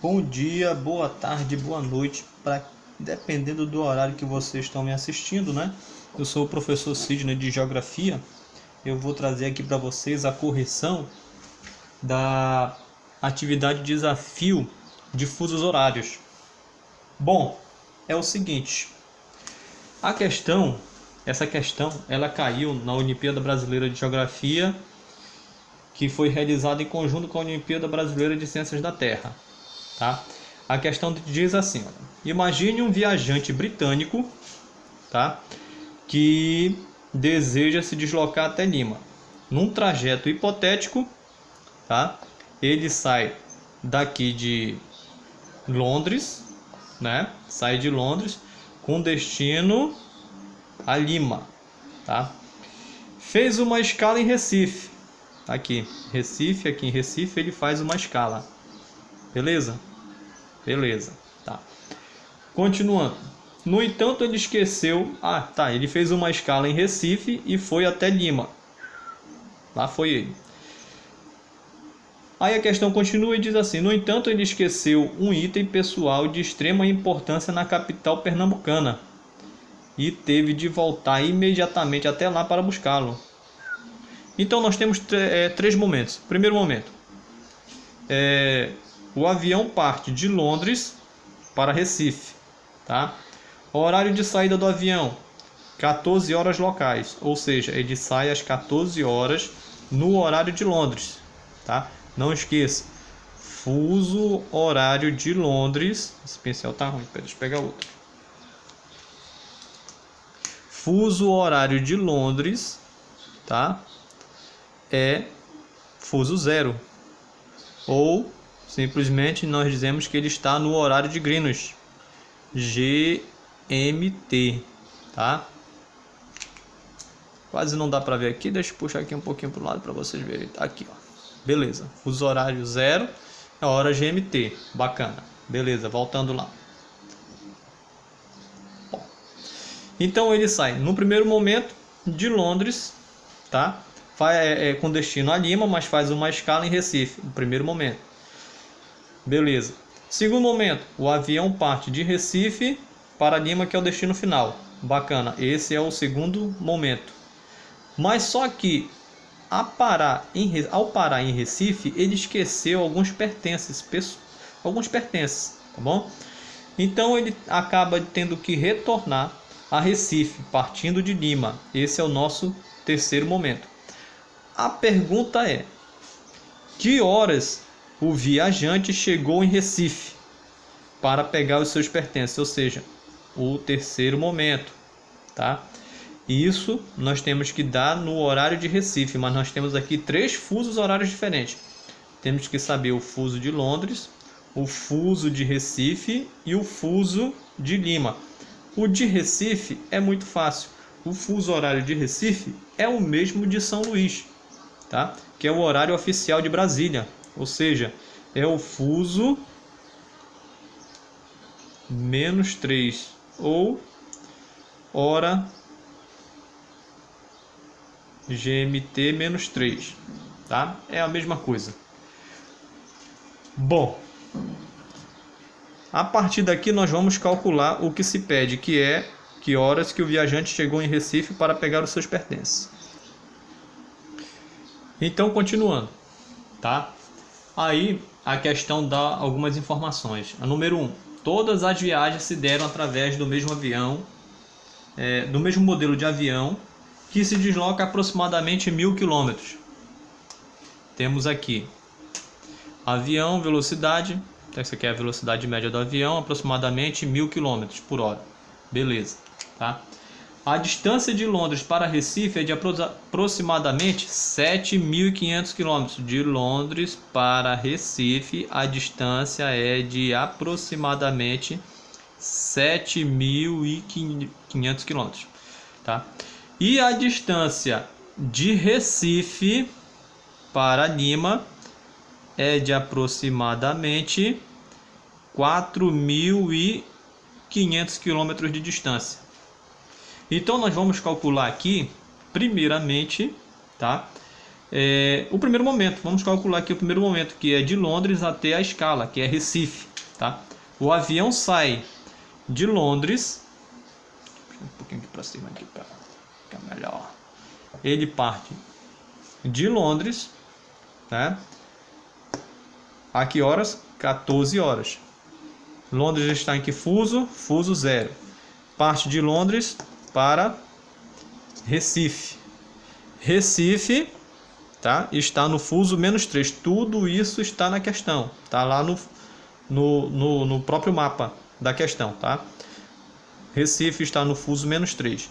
Bom dia, boa tarde, boa noite, dependendo do horário que vocês estão me assistindo, né? Eu sou o professor Sidney de Geografia. Eu vou trazer aqui para vocês a correção da atividade desafio de fusos horários. Bom, é o seguinte, essa questão, ela caiu na Olimpíada Brasileira de Geografia, que foi realizada em conjunto com a Olimpíada Brasileira de Ciências da Terra. Tá? A questão diz assim, olha, imagine um viajante britânico, tá? Que deseja se deslocar até Lima. Num trajeto hipotético, tá? Ele sai daqui de Londres, né? Sai de Londres com destino a Lima, tá? Fez uma escala em Recife. Aqui em Recife ele faz uma escala. Beleza? Beleza, tá. Continuando. No entanto, ele esqueceu... ele fez uma escala em Recife e foi até Lima. Lá foi ele. Aí a questão continua e diz assim: no entanto, ele esqueceu um item pessoal de extrema importância na capital pernambucana e teve de voltar imediatamente até lá para buscá-lo. Então nós temos três momentos. Primeiro momento. O avião parte de Londres para Recife, tá? O horário de saída do avião, 14 horas locais, ou seja, ele sai às 14 horas no horário de Londres, tá? Não esqueça, fuso horário de Londres. Esse pincel tá ruim, deixa eu pegar outro. Fuso horário de Londres, tá? É fuso zero, ou simplesmente nós dizemos que ele está no horário de Greenwich, GMT, tá? Quase não dá para ver aqui, deixa eu puxar aqui um pouquinho para o lado para vocês verem. Tá aqui, ó. Beleza, fuso horário 0 é a hora GMT, bacana. Beleza, voltando lá. Bom, então ele sai no primeiro momento de Londres, tá? Com destino a Lima, mas faz uma escala em Recife, no primeiro momento. Beleza. Segundo momento, o avião parte de Recife para Lima, que é o destino final. Bacana, esse é o segundo momento. Mas só que ao parar em Recife, ele esqueceu alguns pertences, tá bom? Então ele acaba tendo que retornar a Recife, partindo de Lima. Esse é o nosso terceiro momento. A pergunta é: que horas o viajante chegou em Recife para pegar os seus pertences? Ou seja, o terceiro momento, tá? Isso nós temos que dar no horário de Recife, mas nós temos aqui três fusos horários diferentes. Temos que saber o fuso de Londres, o fuso de Recife e o fuso de Lima. O de Recife é muito fácil. O fuso horário de Recife é o mesmo de São Luís, tá? Que é o horário oficial de Brasília. Ou seja, é o fuso -3 ou hora GMT -3, tá? É a mesma coisa. Bom, a partir daqui nós vamos calcular o que se pede, que é que horas que o viajante chegou em Recife para pegar os seus pertences. Então, continuando, tá? Aí a questão dá algumas informações. A número 1, todas as viagens se deram através do mesmo avião, do mesmo modelo de avião, que se desloca aproximadamente 1000 km. Temos aqui avião, velocidade, essa aqui é a velocidade média do avião, aproximadamente 1000 km por hora. Beleza, tá? A distância de Londres para Recife é de aproximadamente 7.500 km. De Londres para Recife, a distância é de aproximadamente 7.500 km, tá? E a distância de Recife para Lima é de aproximadamente 4.500 km de distância. Então nós vamos calcular aqui, primeiramente, tá? O primeiro momento, vamos calcular aqui o primeiro momento, que é de Londres até a escala, que é Recife, tá? O avião sai de Londres, um pouquinho aqui para cima aqui para ficar melhor. Ele parte de Londres, né? A que horas? 14 horas. Londres está em que fuso? Fuso 0. Parte de Londres para Recife. Recife, tá? Está no fuso -3. Tudo isso está na questão. Tá lá no próprio mapa da questão, tá? Recife está no fuso -3.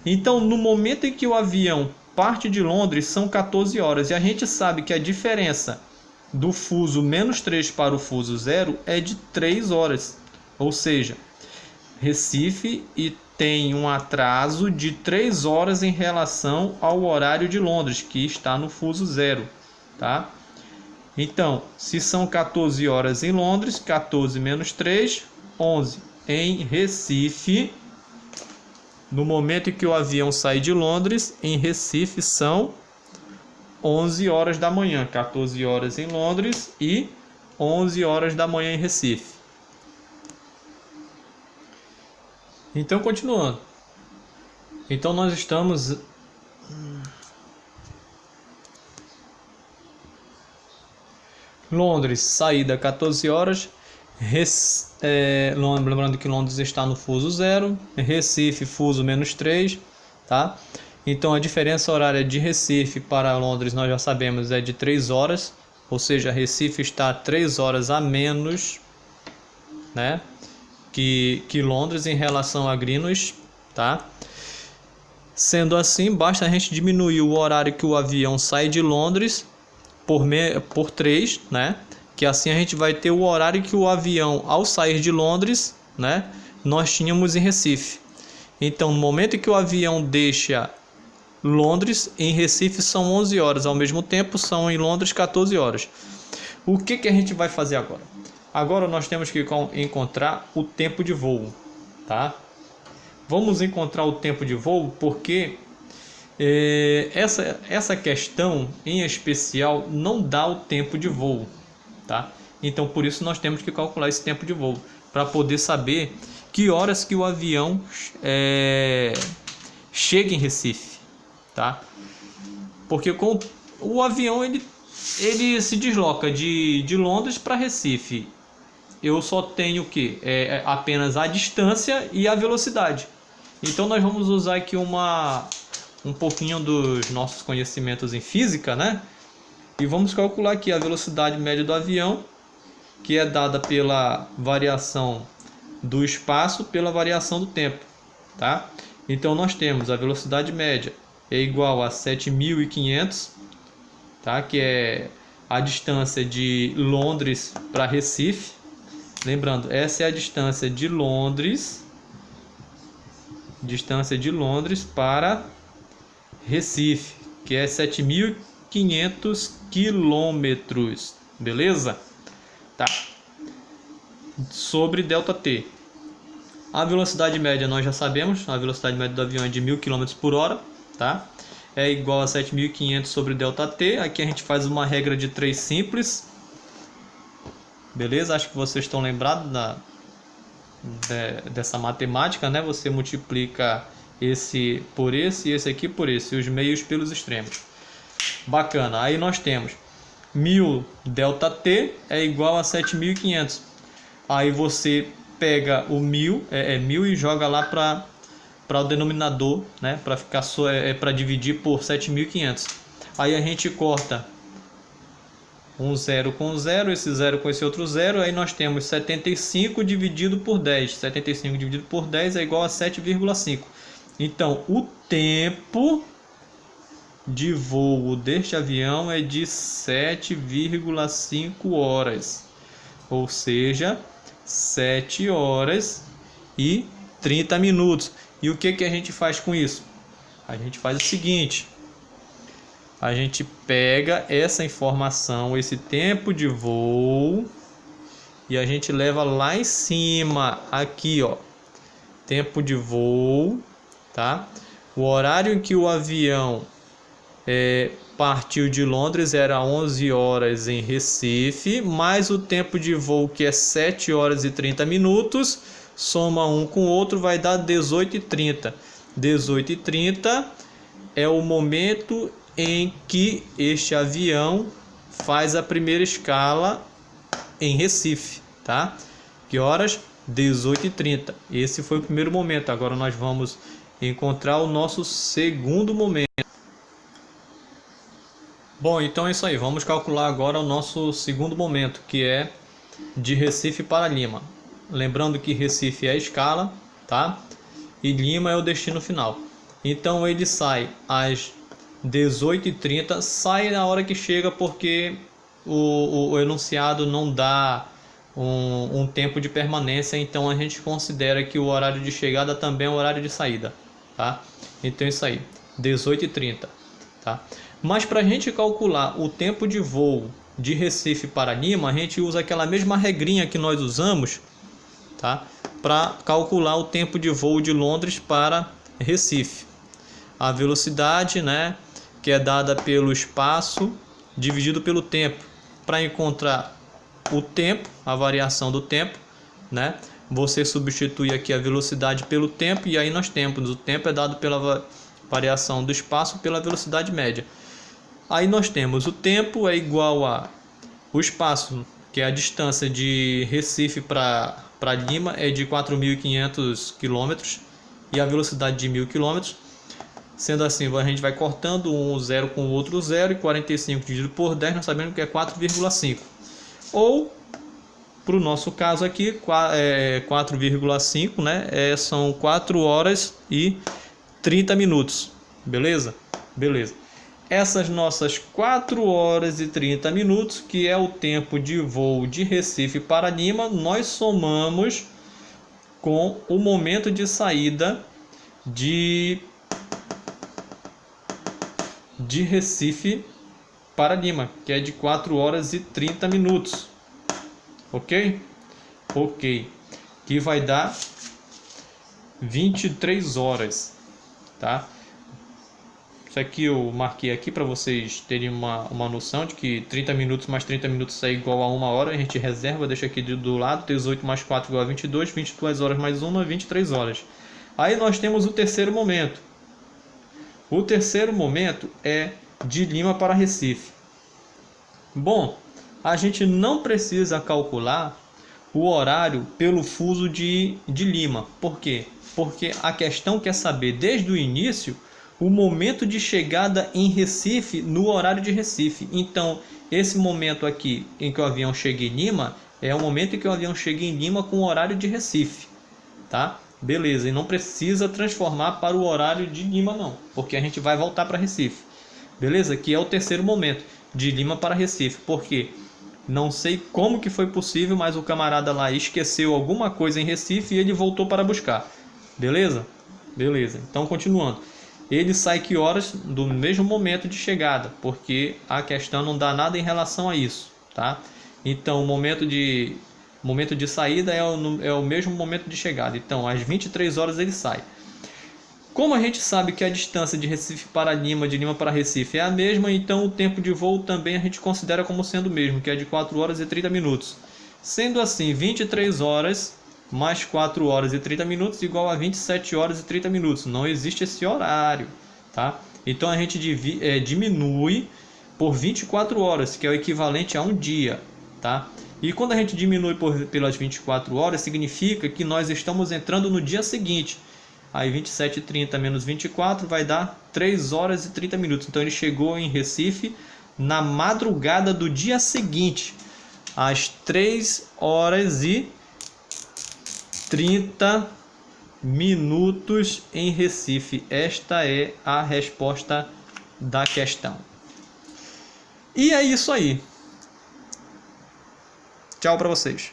Então, no momento em que o avião parte de Londres, são 14 horas. E a gente sabe que a diferença do fuso -3 para o fuso 0 é de 3 horas. Ou seja, Recife tem um atraso de 3 horas em relação ao horário de Londres, que está no fuso 0, tá? Então, se são 14 horas em Londres, 14 menos 3, 11. Em Recife, no momento em que o avião sai de Londres, em Recife são 11 horas da manhã, 14 horas em Londres e 11 horas da manhã em Recife. Então, continuando. Então, nós estamos... Londres, saída 14 horas. Lembrando que Londres está no fuso 0. Recife, fuso -3, tá? Então, a diferença horária de Recife para Londres, nós já sabemos, é de 3 horas. Ou seja, Recife está 3 horas a menos, né, que Londres em relação a Greenwich, tá? Sendo assim, basta a gente diminuir o horário que o avião sai de Londres por 3, né? Que assim a gente vai ter o horário que o avião, ao sair de Londres, né, nós tínhamos em Recife. Então, no momento que o avião deixa Londres, em Recife são 11 horas, ao mesmo tempo são em Londres 14 horas. O que a gente vai fazer agora? Agora nós temos que encontrar o tempo de voo, tá? Vamos encontrar o tempo de voo porque essa questão em especial não dá o tempo de voo, tá? Então por isso nós temos que calcular esse tempo de voo para poder saber que horas que o avião chega em Recife, tá? Porque com o avião ele se desloca de Londres para Recife. Eu só tenho o que? Apenas a distância e a velocidade. Então nós vamos usar aqui um pouquinho dos nossos conhecimentos em física, né? E vamos calcular aqui a velocidade média do avião, que é dada pela variação do espaço pela variação do tempo, tá? Então nós temos a velocidade média é igual a 7.500, tá? Que é a distância de Londres para Recife. Lembrando, essa é a distância de Londres para Recife, que é 7.500 quilômetros, beleza? Tá. Sobre ΔT. A velocidade média nós já sabemos, a velocidade média do avião é de 1.000 km por hora, tá? É igual a 7.500 sobre ΔT. Aqui a gente faz uma regra de 3 simples. Beleza? Acho que vocês estão lembrados dessa matemática, né? Você multiplica esse por esse e esse aqui por esse, e os meios pelos extremos. Bacana. Aí nós temos 1.000 ΔT é igual a 7.500. Aí você pega o 1.000 e joga lá para o denominador, né? Para ficar para dividir por 7.500. Aí a gente corta um 0 com 0, esse 0 com esse outro 0, aí nós temos 75 dividido por 10. 75 dividido por 10 é igual a 7,5. Então, o tempo de voo deste avião é de 7,5 horas. Ou seja, 7 horas e 30 minutos. E o que a gente faz com isso? A gente faz o seguinte: a gente pega essa informação, esse tempo de voo, e a gente leva lá em cima, aqui, ó, tempo de voo, tá? O horário em que o avião partiu de Londres, era 11 horas em Recife, mais o tempo de voo que é 7 horas e 30 minutos, soma um com o outro, vai dar 18h30. 18h30 é o momento em que este avião faz a primeira escala em Recife, tá? Que horas? 18h30. Esse foi o primeiro momento. Agora nós vamos encontrar o nosso segundo momento. Bom, então é isso aí. Vamos calcular agora o nosso segundo momento, que é de Recife para Lima. Lembrando que Recife é a escala, tá? E Lima é o destino final. Então ele sai às 18h30, sai na hora que chega, porque o enunciado não dá um tempo de permanência, então a gente considera que o horário de chegada também é o horário de saída, tá? Então é isso aí, 18h30, tá? Mas para a gente calcular o tempo de voo de Recife para Lima, a gente usa aquela mesma regrinha que nós usamos, tá? Para calcular o tempo de voo de Londres para Recife. A velocidade, né, que é dada pelo espaço dividido pelo tempo. Para encontrar o tempo, a variação do tempo, né, você substitui aqui a velocidade pelo tempo, e aí nós temos o tempo é dado pela variação do espaço pela velocidade média. Aí nós temos o tempo é igual a o espaço, que é a distância de Recife para Lima, é de 4.500 km, e a velocidade de 1.000 km. Sendo assim, a gente vai cortando um zero com o outro zero, e 45 dividido por 10, nós sabemos que é 4,5. Ou, para o nosso caso aqui, 4,5, né? São 4 horas e 30 minutos. Beleza? Beleza. Essas nossas 4 horas e 30 minutos, que é o tempo de voo de Recife para Lima, nós somamos com o momento de saída de Recife para Lima, que é de 4 horas e 30 minutos. Ok? Ok. Que vai dar 23 horas, tá? Isso aqui eu marquei aqui para vocês terem uma noção de que 30 minutos mais 30 minutos é igual a 1 hora. A gente reserva, deixa aqui do lado, 18 mais 4 igual a 22, 22 horas mais 1, 23 horas. Aí nós temos o terceiro momento. O terceiro momento é de Lima para Recife. Bom, a gente não precisa calcular o horário pelo fuso de Lima. Por quê? Porque a questão quer saber desde o início o momento de chegada em Recife no horário de Recife. Então, esse momento aqui em que o avião chega em Lima é o momento em que o avião chega em Lima com o horário de Recife, tá? Beleza, e não precisa transformar para o horário de Lima não, porque a gente vai voltar para Recife. Beleza? Que é o terceiro momento, de Lima para Recife. Porque não sei como que foi possível, mas o camarada lá esqueceu alguma coisa em Recife e ele voltou para buscar. Beleza? Beleza. Então, continuando. Ele sai que horas? Do mesmo momento de chegada, porque a questão não dá nada em relação a isso, tá? Então, o momento de saída é o mesmo momento de chegada. Então, às 23 horas ele sai. Como a gente sabe que a distância de Recife para Lima, de Lima para Recife é a mesma, então o tempo de voo também a gente considera como sendo o mesmo, que é de 4 horas e 30 minutos. Sendo assim, 23 horas mais 4 horas e 30 minutos igual a 27 horas e 30 minutos. Não existe esse horário, tá? Então a gente diminui por 24 horas, que é o equivalente a um dia, tá? E quando a gente diminui pelas 24 horas, significa que nós estamos entrando no dia seguinte. Aí 27h30 menos 24 vai dar 3 horas e 30 minutos. Então ele chegou em Recife na madrugada do dia seguinte, às 3 horas e 30 minutos em Recife. Esta é a resposta da questão. E é isso aí. Tchau para vocês.